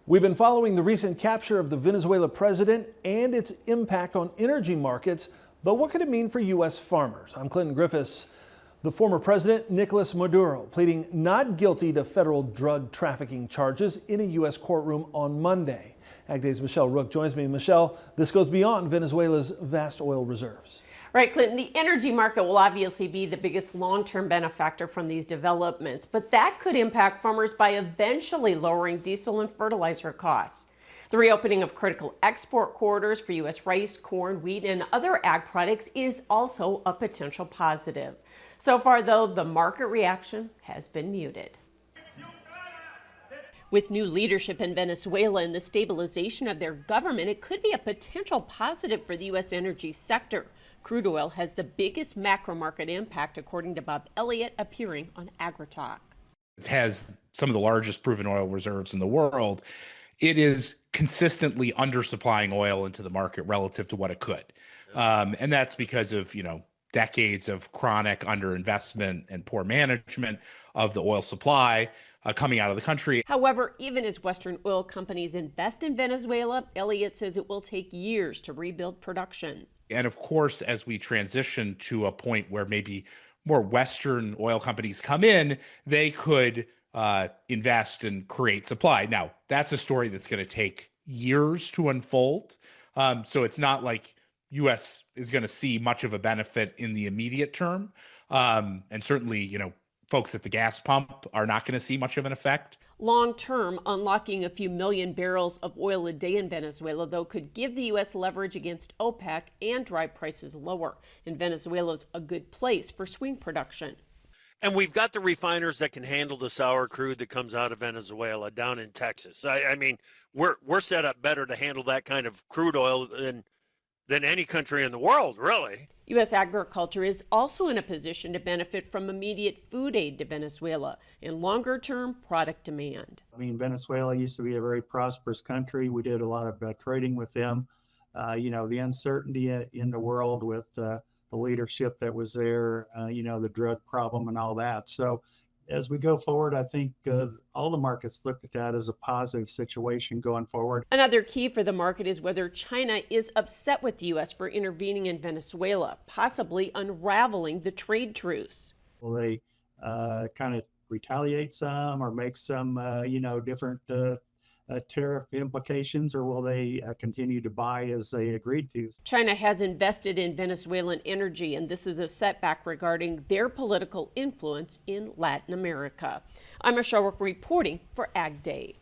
We've been following the recent capture of the Venezuela president and its impact on energy markets, but what could it mean for U.S. farmers? I'm Clinton Griffiths. The former president, Nicolas Maduro, pleading not guilty to federal drug trafficking charges in a U.S. courtroom on Monday. AgDay's Michelle Rook joins me. Michelle, this goes beyond Venezuela's vast oil reserves. Right, Clinton, the energy market will obviously be the biggest long-term benefactor from these developments, but that could impact farmers by eventually lowering diesel and fertilizer costs. The reopening of critical export corridors for U.S. rice, corn, wheat, and other ag products is also a potential positive. So far, though, the market reaction has been muted. With new leadership in Venezuela and the stabilization of their government, it could be a potential positive for the U.S. energy sector. Crude oil has the biggest macro market impact, according to Bob Elliott, appearing on AgriTalk. It has some of the largest proven oil reserves in the world. It is consistently undersupplying oil into the market relative to what it could. And that's because of, decades of chronic underinvestment and poor management of the oil supply coming out of the country. However, even as Western oil companies invest in Venezuela, Elliott says it will take years to rebuild production. And of course, as we transition to a point where maybe more Western oil companies come in, they could invest and create supply. Now, that's a story that's going to take years to unfold. So it's not like U.S. is going to see much of a benefit in the immediate term. And certainly, folks at the gas pump are not going to see much of an effect. Long term, unlocking a few million barrels of oil a day in Venezuela, though, could give the U.S. leverage against OPEC and drive prices lower. And Venezuela's a good place for swing production. And we've got the refiners that can handle the sour crude that comes out of Venezuela down in Texas. I mean, we're set up better to handle that kind of crude oil than any country in the world, really. U.S. agriculture is also in a position to benefit from immediate food aid to Venezuela and longer-term product demand. I mean, Venezuela used to be a very prosperous country. We did a lot of trading with them. The uncertainty in the world with the leadership that was there, the drug problem and all that. So as we go forward, I think all the markets look at that as a positive situation going forward. Another key for the market is whether China is upset with the U.S. for intervening in Venezuela, possibly unraveling the trade truce. Will they kind of retaliate some or make some, different tariff implications, or will they continue to buy as they agreed to? China has invested in Venezuelan energy, and this is a setback regarding their political influence in Latin America. I'm Michelle Rook reporting for AgDay.